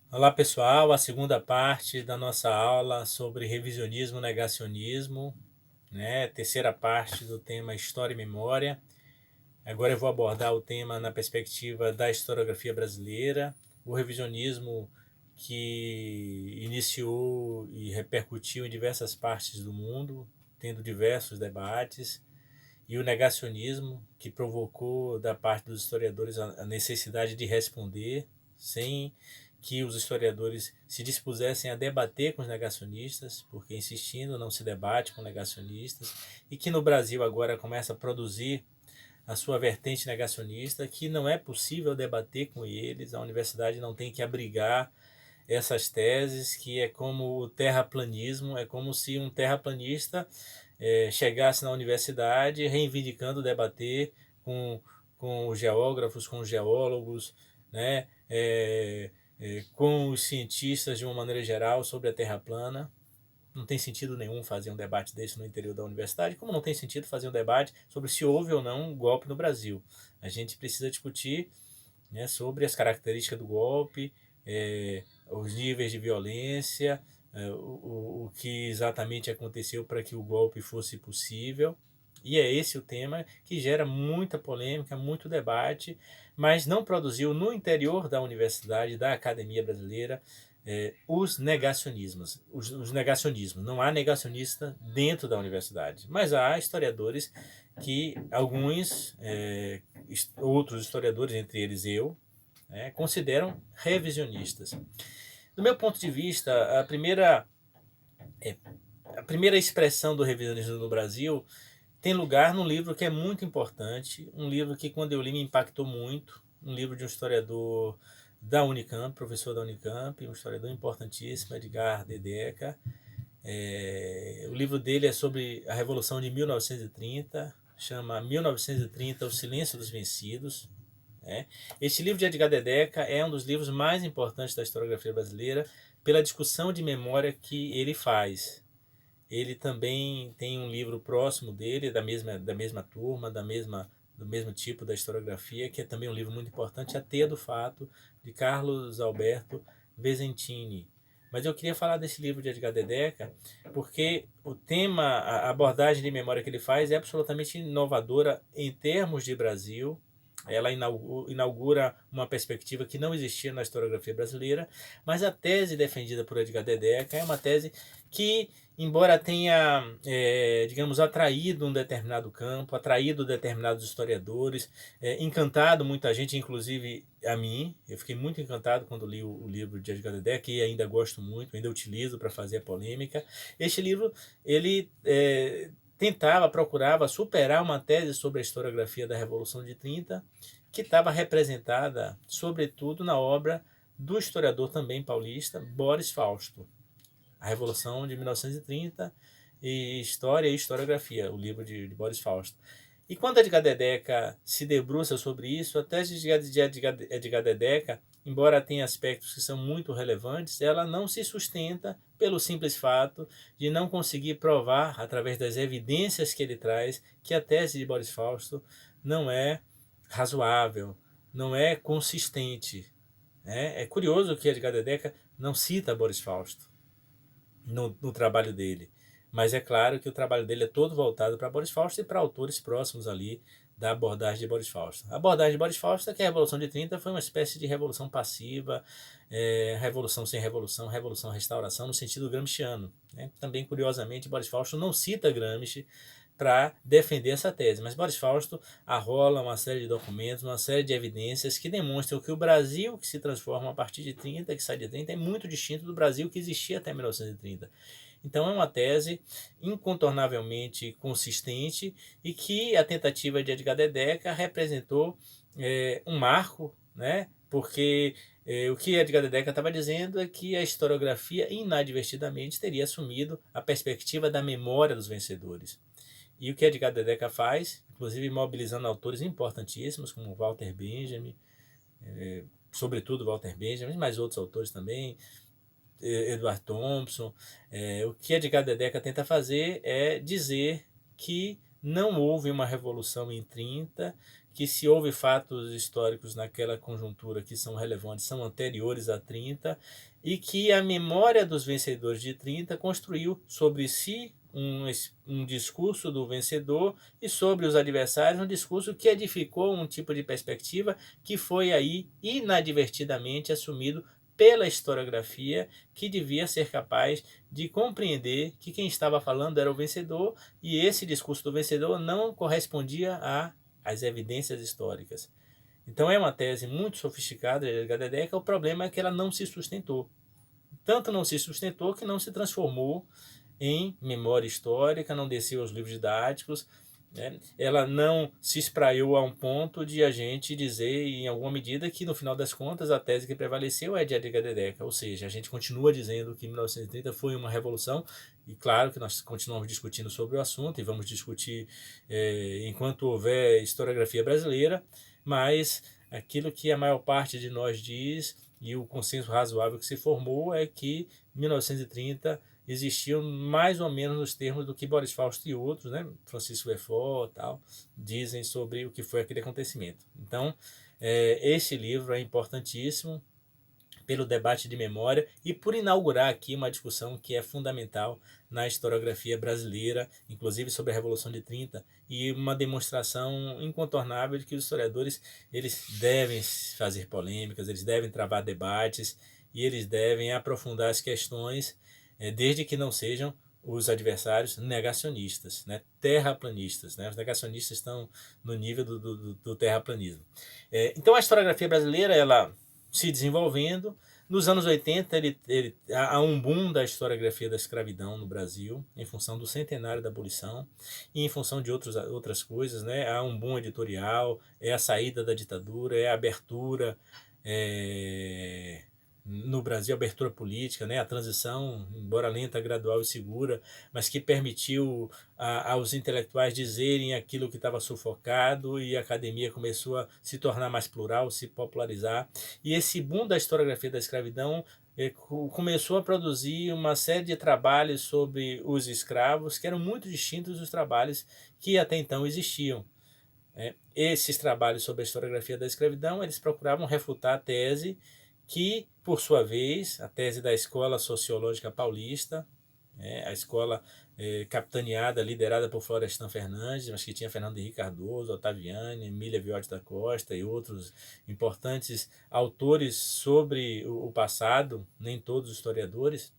Olá pessoal, a segunda parte da nossa aula sobre revisionismo e negacionismo, né? Terceira parte do tema História e Memória. Agora eu vou abordar o tema na perspectiva da historiografia brasileira, o revisionismo que iniciou e repercutiu em diversas partes do mundo, tendo diversos debates, e o negacionismo que provocou da parte dos historiadores a necessidade de responder sem que os historiadores se dispusessem a debater com os negacionistas, porque insistindo não se debate com negacionistas, e que no Brasil agora começa a produzir a sua vertente negacionista, que não é possível debater com eles, a universidade não tem que abrigar essas teses, que é como o terraplanismo, é como se um terraplanista chegasse na universidade reivindicando debater com, com os geógrafos, com os geólogos, né, com os cientistas de uma maneira geral sobre a Terra plana. Não tem sentido nenhum fazer um debate desse no interior da universidade, como não tem sentido fazer um debate sobre se houve ou não um golpe no Brasil. A gente precisa discutir, né, sobre as características do golpe, os níveis de violência, o que exatamente aconteceu para que o golpe fosse possível. E é esse o tema que gera muita polêmica, muito debate, mas não produziu no interior da universidade, da academia brasileira, os negacionismos. Os negacionismos. Não há negacionista dentro da universidade, mas há historiadores que alguns, outros historiadores, entre eles eu, consideram revisionistas. Do meu ponto de vista, a primeira expressão do revisionismo no Brasil tem lugar num livro que é muito importante, um livro que quando eu li me impactou muito, um livro de um historiador da Unicamp, professor da Unicamp, um historiador importantíssimo, Edgar Dedeca. O livro dele é sobre a Revolução de 1930, chama 1930, O Silêncio dos Vencidos. Este livro de Edgar Dedeca é um dos livros mais importantes da historiografia brasileira pela discussão de memória que ele faz. Ele também tem um livro próximo dele, da mesma turma, do mesmo tipo da historiografia, que é também um livro muito importante, A Teia do Fato, de Carlos Alberto Vesentini. Mas eu queria falar desse livro de Edgar Dedeca, porque o tema, a abordagem de memória que ele faz é absolutamente inovadora em termos de Brasil. Ela inaugura uma perspectiva que não existia na historiografia brasileira, mas a tese defendida por Edgar Dedeca é uma tese que, embora tenha, digamos, atraído um determinado campo, atraído determinados historiadores, encantado muita gente, inclusive a mim. Eu fiquei muito encantado quando li o livro de Edgar Dedeck, e ainda gosto muito, ainda utilizo para fazer a polêmica. Este livro, ele tentava, procurava superar uma tese sobre a historiografia da Revolução de 30, que estava representada, sobretudo, na obra do historiador também paulista, Boris Fausto. A Revolução de 1930 e História e Historiografia, o livro de Boris Fausto. E quando Edgar Dedeca se debruça sobre isso, a tese de Edgar Dedeca, embora tenha aspectos que são muito relevantes, ela não se sustenta pelo simples fato de não conseguir provar, através das evidências que ele traz, que a tese de Boris Fausto não é razoável, não é consistente. É curioso que Edgar Dedeca não cita Boris Fausto no trabalho dele. Mas é claro que o trabalho dele é todo voltado para Boris Fausto e para autores próximos ali da abordagem de Boris Fausto. A abordagem de Boris Fausto é que a Revolução de 30 foi uma espécie de revolução passiva, revolução sem revolução, revolução restauração, no sentido gramsciano. Né? Também, curiosamente, Boris Fausto não cita Gramsci para defender essa tese, mas Boris Fausto arrola uma série de documentos, uma série de evidências que demonstram que o Brasil que se transforma a partir de 30, que sai de 30, é muito distinto do Brasil que existia até 1930. Então é uma tese incontornavelmente consistente e que a tentativa de Edgar Dedeca representou um marco, né? Porque o que Edgar Dedeca estava dizendo é que a historiografia inadvertidamente teria assumido a perspectiva da memória dos vencedores. E o que Edgar Dedeca faz, inclusive mobilizando autores importantíssimos como Walter Benjamin, sobretudo Walter Benjamin, mas outros autores também, Edward Thompson. O que Edgar Dedeca tenta fazer é dizer que não houve uma revolução em 30, que se houve fatos históricos naquela conjuntura que são relevantes, são anteriores a 30, e que a memória dos vencedores de 30 construiu sobre si um discurso do vencedor e sobre os adversários um discurso que edificou um tipo de perspectiva que foi aí inadvertidamente assumido pela historiografia, que devia ser capaz de compreender que quem estava falando era o vencedor e esse discurso do vencedor não correspondia às evidências históricas. Então é uma tese muito sofisticada de Edgar Dedecker. O problema é que ela não se sustentou. Tanto não se sustentou que não se transformou em memória histórica, não desceu aos livros didáticos, né? Ela não se espraiou a um ponto de a gente dizer, em alguma medida, que no final das contas a tese que prevaleceu é de Edgar Dedecker, ou seja, a gente continua dizendo que 1930 foi uma revolução, e claro que nós continuamos discutindo sobre o assunto, e vamos discutir enquanto houver historiografia brasileira, mas aquilo que a maior parte de nós diz, e o consenso razoável que se formou, é que 1930 existiam mais ou menos nos termos do que Boris Fausto e outros, né, Francisco Lefort, tal, dizem sobre o que foi aquele acontecimento. Então, esse livro é importantíssimo pelo debate de memória e por inaugurar aqui uma discussão que é fundamental na historiografia brasileira, inclusive sobre a Revolução de 30, e uma demonstração incontornável de que os historiadores eles devem fazer polêmicas, eles devem travar debates e eles devem aprofundar as questões, desde que não sejam os adversários negacionistas, né, terraplanistas. Né? Os negacionistas estão no nível do terraplanismo. Então a historiografia brasileira ela se desenvolvendo. Nos anos 80 há um boom da historiografia da escravidão no Brasil, em função do centenário da abolição e em função de outras coisas. Né? Há um boom editorial, é a saída da ditadura, é a abertura no Brasil, a abertura política, né? A transição, embora lenta, gradual e segura, mas que permitiu aos intelectuais dizerem aquilo que estava sufocado, e a academia começou a se tornar mais plural, se popularizar. E esse boom da historiografia da escravidão começou a produzir uma série de trabalhos sobre os escravos que eram muito distintos dos trabalhos que até então existiam. Esses trabalhos sobre a historiografia da escravidão, eles procuravam refutar a tese que, por sua vez, a tese da Escola Sociológica Paulista, a escola capitaneada, liderada por Florestan Fernandes, mas que tinha Fernando Henrique Cardoso, Ottaviani, Emília Viotti da Costa e outros importantes autores sobre o passado, nem todos os historiadores,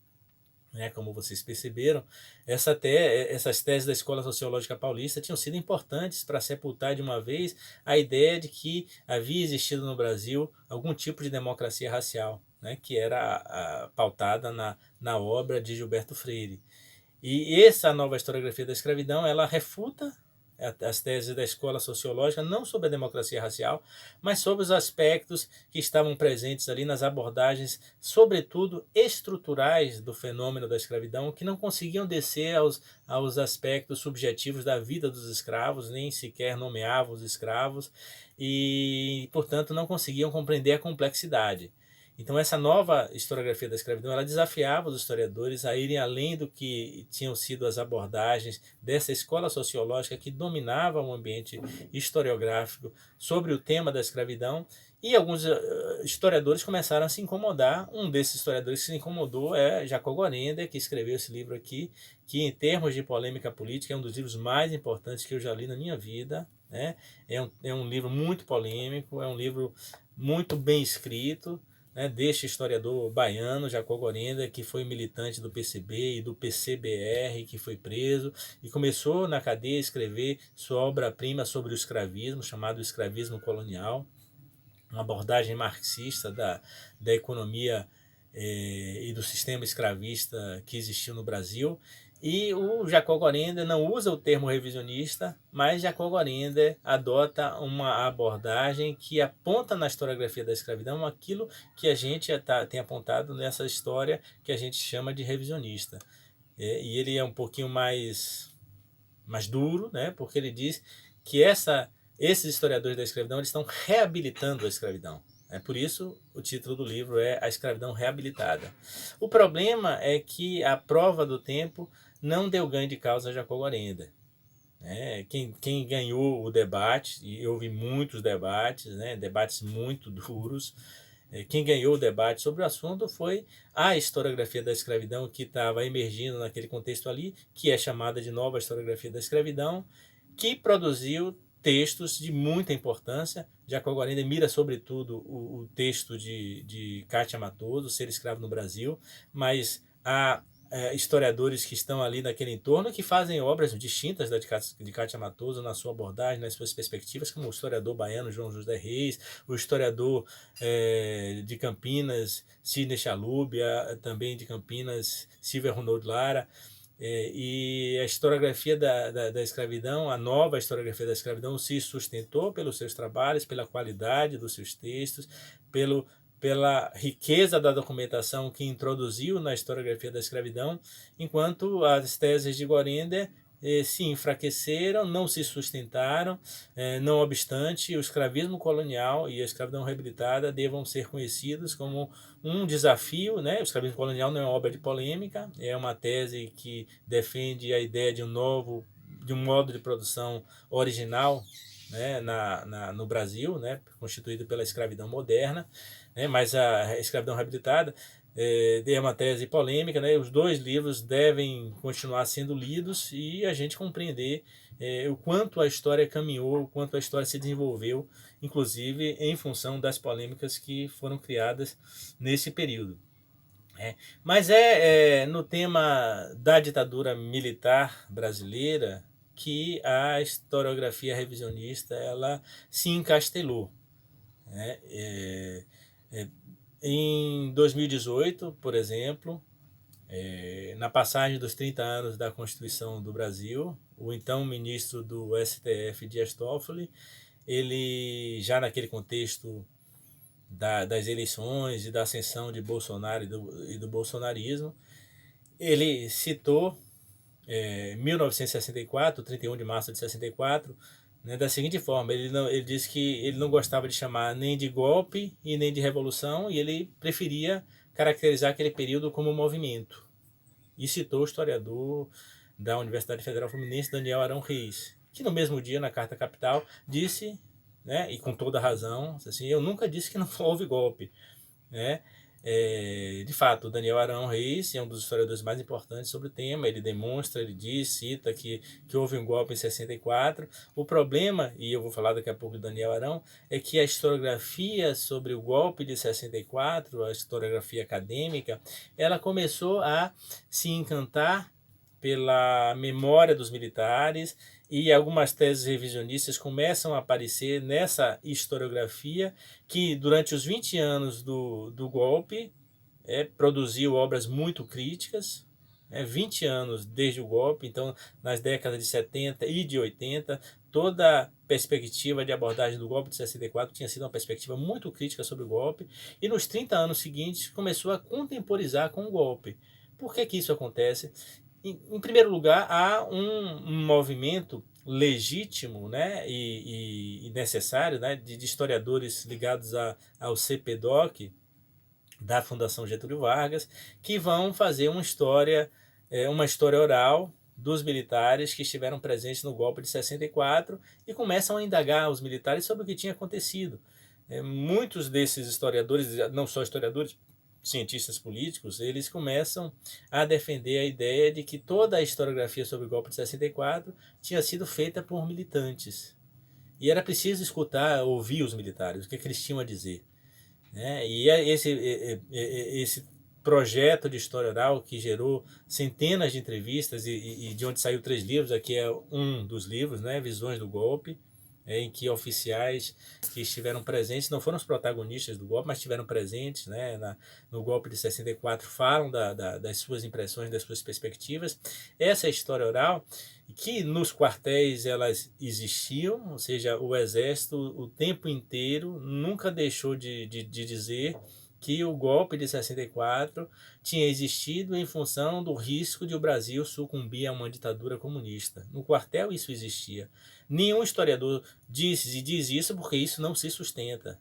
né, como vocês perceberam, essas teses da Escola Sociológica Paulista tinham sido importantes para sepultar de uma vez a ideia de que havia existido no Brasil algum tipo de democracia racial, né, que era pautada na obra de Gilberto Freire. E essa nova historiografia da escravidão, ela refuta as teses da escola sociológica, não sobre a democracia racial, mas sobre os aspectos que estavam presentes ali nas abordagens, sobretudo estruturais do fenômeno da escravidão, que não conseguiam descer aos aspectos subjetivos da vida dos escravos, nem sequer nomeavam os escravos, e, portanto, não conseguiam compreender a complexidade. Então essa nova historiografia da escravidão, ela desafiava os historiadores a irem além do que tinham sido as abordagens dessa escola sociológica que dominava o ambiente historiográfico sobre o tema da escravidão, e alguns historiadores começaram a se incomodar. Um desses historiadores que se incomodou é Jacob Gorender, que escreveu esse livro aqui, que em termos de polêmica política é um dos livros mais importantes que eu já li na minha vida. Né? É um livro muito polêmico, é um livro muito bem escrito, né, deste historiador baiano, Jacob Gorender, que foi militante do PCB e do PCBR, que foi preso e começou na cadeia a escrever sua obra-prima sobre o escravismo, chamado Escravismo Colonial, uma abordagem marxista da economia e do sistema escravista que existiu no Brasil. E o Jacob Gorender não usa o termo revisionista, mas Jacob Gorender adota uma abordagem que aponta na historiografia da escravidão aquilo que a gente tem apontado nessa história que a gente chama de revisionista. E ele é um pouquinho mais duro, né, porque ele diz que esses historiadores da escravidão eles estão reabilitando a escravidão. Por isso o título do livro é A Escravidão Reabilitada. O problema é que a prova do tempo não deu ganho de causa a Jacob Gorender. né? Quem ganhou o debate, e houve muitos debates, né? Debates muito duros, quem ganhou o debate sobre o assunto foi a historiografia da escravidão, que estava emergindo naquele contexto ali, que é chamada de nova historiografia da escravidão, que produziu textos de muita importância. Jacob Guarenda mira, sobretudo, o texto de Kátia Matoso, Ser Escravo no Brasil, mas há historiadores que estão ali naquele entorno que fazem obras distintas da de Kátia Matoso na sua abordagem, nas suas perspectivas, como o historiador baiano João José Reis, o historiador de Campinas, Sidney Chalubia, também de Campinas, Silvia Ronald Lara. E a historiografia da escravidão, a nova historiografia da escravidão, se sustentou pelos seus trabalhos, pela qualidade dos seus textos, pela riqueza da documentação que introduziu na historiografia da escravidão, enquanto as teses de Gorender se enfraqueceram, não se sustentaram, não obstante o escravismo colonial e a escravidão reabilitada devam ser conhecidos como um desafio, né? O escravismo colonial não é uma obra de polêmica, é uma tese que defende a ideia de de um modo de produção original, né, no Brasil, né, constituído pela escravidão moderna, né, mas a escravidão reabilitada é uma tese polêmica, né? Os dois livros devem continuar sendo lidos e a gente compreender o quanto a história caminhou, o quanto a história se desenvolveu, inclusive em função das polêmicas que foram criadas nesse período. Mas no tema da ditadura militar brasileira que a historiografia revisionista ela se encastelou, né? Em 2018, por exemplo, na passagem dos 30 anos da Constituição do Brasil, o então ministro do STF, Dias Toffoli, ele já naquele contexto das eleições e da ascensão de Bolsonaro e do bolsonarismo, ele citou 1964, 31 de março de 64, né, da seguinte forma: ele disse que ele não gostava de chamar nem de golpe e nem de revolução, e ele preferia caracterizar aquele período como movimento. E citou o historiador da Universidade Federal Fluminense, Daniel Arão Reis, que no mesmo dia, na Carta Capital, disse, né, e com toda razão, assim: eu nunca disse que não houve golpe, né? De fato, o Daniel Arão Reis é um dos historiadores mais importantes sobre o tema. Ele demonstra, ele diz, cita que houve um golpe em 64. O problema, e eu vou falar daqui a pouco do Daniel Arão, é que a historiografia sobre o golpe de 64, a historiografia acadêmica, ela começou a se encantar pela memória dos militares, e algumas teses revisionistas começam a aparecer nessa historiografia que durante os 20 anos do golpe produziu obras muito críticas, 20 anos desde o golpe, então nas décadas de 70 e de 80, toda a perspectiva de abordagem do golpe de 64 tinha sido uma perspectiva muito crítica sobre o golpe, e nos 30 anos seguintes começou a contemporizar com o golpe. Por que isso acontece? Em primeiro lugar, há um movimento legítimo, né, e necessário, né, de historiadores ligados ao CPDOC, da Fundação Getúlio Vargas, que vão fazer uma história oral dos militares que estiveram presentes no golpe de 64 e começam a indagar os militares sobre o que tinha acontecido. Muitos desses historiadores, não só historiadores, cientistas políticos, eles começam a defender a ideia de que toda a historiografia sobre o golpe de 64 tinha sido feita por militantes. E era preciso escutar, ouvir os militares, o que eles tinham a dizer. E esse projeto de história oral que gerou centenas de entrevistas e de onde saiu 3 livros, aqui é um dos livros, né, Visões do Golpe, em que oficiais que estiveram presentes, não foram os protagonistas do golpe, mas estiveram presentes, né, no golpe de 64, falam das suas impressões, das suas perspectivas. Essa é a história oral, que nos quartéis elas existiam, ou seja, o exército o tempo inteiro nunca deixou de dizer que o golpe de 64 tinha existido em função do risco de o Brasil sucumbir a uma ditadura comunista. No quartel isso existia. Nenhum historiador diz isso porque isso não se sustenta.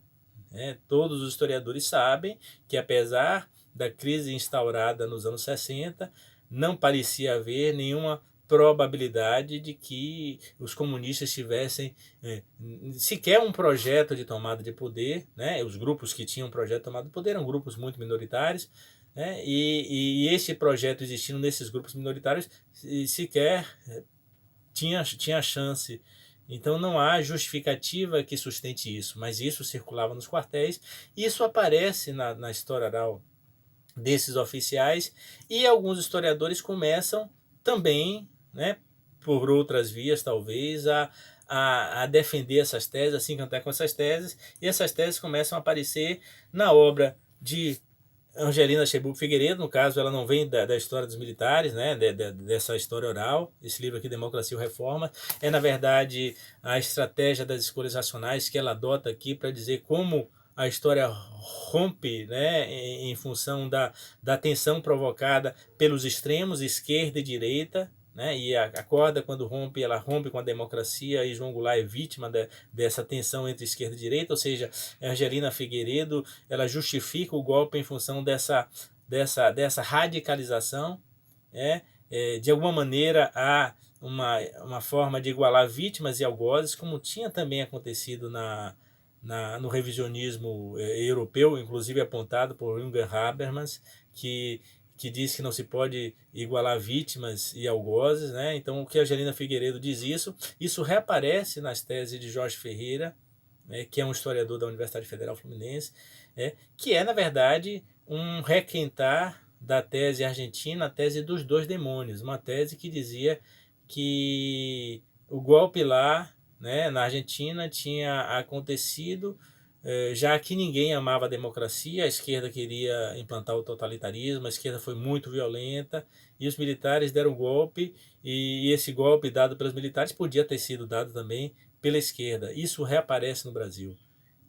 Todos os historiadores sabem que, apesar da crise instaurada nos anos 60, não parecia haver nenhuma probabilidade de que os comunistas tivessem sequer um projeto de tomada de poder, né? Os grupos que tinham projeto de tomada de poder eram grupos muito minoritários, né? E esse projeto existindo nesses grupos minoritários sequer tinha chance. Então não há justificativa que sustente isso, mas isso circulava nos quartéis, isso aparece na história oral desses oficiais, e alguns historiadores começam também, né, por outras vias talvez, a defender essas teses, a se encantar com essas teses, e essas teses começam a aparecer na obra de Angelina Chebub Figueiredo. No caso, ela não vem da história dos militares, né, dessa história oral. Esse livro aqui, Democracia ou Reforma, é na verdade a estratégia das escolhas racionais que ela adota aqui para dizer como a história rompe, né, em função da tensão provocada pelos extremos, esquerda e direita, né, e a corda, quando rompe, ela rompe com a democracia, e João Goulart é vítima dessa tensão entre esquerda e direita, ou seja, Angelina Figueiredo, ela justifica o golpe em função dessa radicalização, né, de alguma maneira há uma forma de igualar vítimas e algozes, como tinha também acontecido no revisionismo europeu, inclusive apontado por Jürgen Habermas, que diz que não se pode igualar vítimas e algozes, né? Então, o que a Angelina Figueiredo diz isso reaparece nas teses de Jorge Ferreira, né, que é um historiador da Universidade Federal Fluminense, que é, na verdade, um requentar da tese argentina, a tese dos dois demônios, uma tese que dizia que o golpe lá, né, na Argentina tinha acontecido já que ninguém amava a democracia, a esquerda queria implantar o totalitarismo, a esquerda foi muito violenta e os militares deram golpe, e esse golpe dado pelos militares podia ter sido dado também pela esquerda. Isso reaparece no Brasil.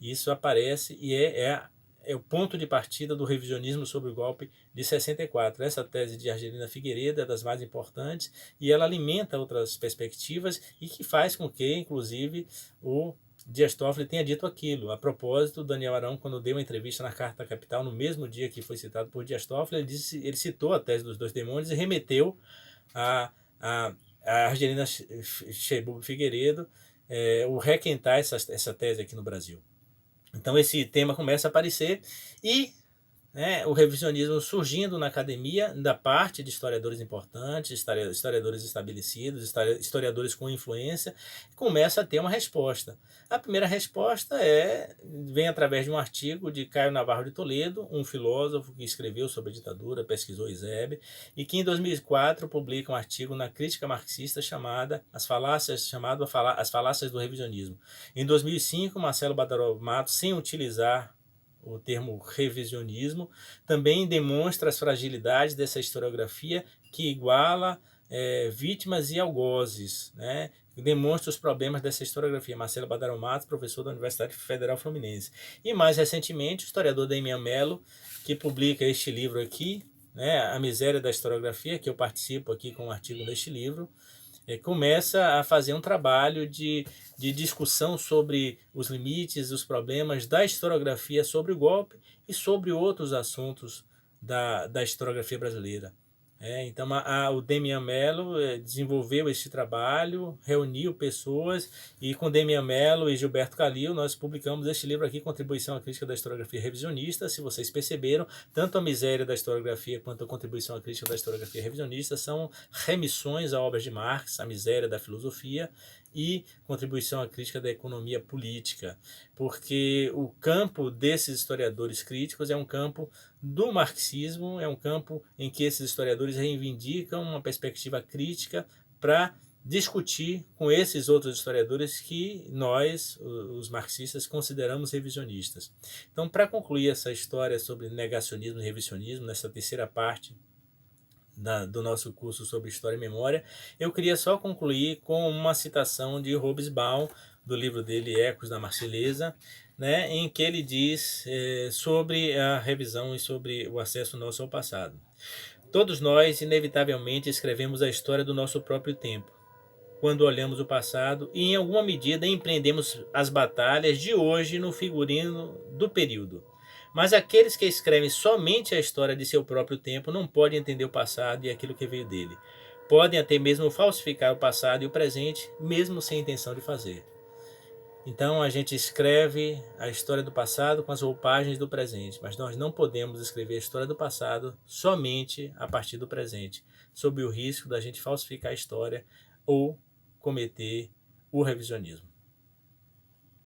Isso aparece e é o ponto de partida do revisionismo sobre o golpe de 64. Essa tese de Angelina Figueiredo é das mais importantes e ela alimenta outras perspectivas e que faz com que, inclusive, o Dias Toffoli tenha dito aquilo. A propósito, Daniel Arão, quando deu uma entrevista na Carta Capital, no mesmo dia que foi citado por Dias Toffoli, ele citou a tese dos dois demônios e remeteu a Angelina Chebub Figueiredo o requentar essa tese aqui no Brasil. Então esse tema começa a aparecer e o revisionismo surgindo na academia, da parte de historiadores importantes, historiadores estabelecidos, historiadores com influência, começa a ter uma resposta. A primeira resposta vem através de um artigo de Caio Navarro de Toledo, um filósofo que escreveu sobre a ditadura, pesquisou Izebe, e que em 2004 publica um artigo na Crítica Marxista chamado As Falácias do Revisionismo. Em 2005, Marcelo Badaró Matos, sem utilizar o termo revisionismo, também demonstra as fragilidades dessa historiografia que iguala vítimas e algozes, né? Demonstra os problemas dessa historiografia. Marcelo Badaró Matos, professor da Universidade Federal Fluminense. E mais recentemente, o historiador Damian Mello, que publica este livro aqui, né, A Miséria da Historiografia, que eu participo aqui com um artigo neste livro, começa a fazer um trabalho de discussão sobre os limites, os problemas da historiografia sobre o golpe e sobre outros assuntos da historiografia brasileira. Então o Damian Mello desenvolveu este trabalho, reuniu pessoas, e com Damian Mello e Gilberto Calil nós publicamos este livro aqui, Contribuição à Crítica da Historiografia Revisionista. Se vocês perceberam, tanto A Miséria da Historiografia quanto a Contribuição à Crítica da Historiografia Revisionista são remissões a obras de Marx, A Miséria da Filosofia e Contribuição à Crítica da Economia Política, porque o campo desses historiadores críticos é um campo do marxismo, é um campo em que esses historiadores reivindicam uma perspectiva crítica para discutir com esses outros historiadores que nós, os marxistas, consideramos revisionistas. Então, para concluir essa história sobre negacionismo e revisionismo, nessa terceira parte do nosso curso sobre História e Memória, eu queria só concluir com uma citação de Hobsbawm, do livro dele Ecos da Marselhesa, né, em que ele diz sobre a revisão e sobre o acesso nosso ao passado. Todos nós, inevitavelmente, escrevemos a história do nosso próprio tempo, quando olhamos o passado e, em alguma medida, empreendemos as batalhas de hoje no figurino do período. Mas aqueles que escrevem somente a história de seu próprio tempo não podem entender o passado e aquilo que veio dele. podem até mesmo falsificar o passado e o presente, mesmo sem intenção de fazer. Então a gente escreve a história do passado com as roupagens do presente, mas nós não podemos escrever a história do passado somente a partir do presente, sob o risco da gente falsificar a história ou cometer o revisionismo.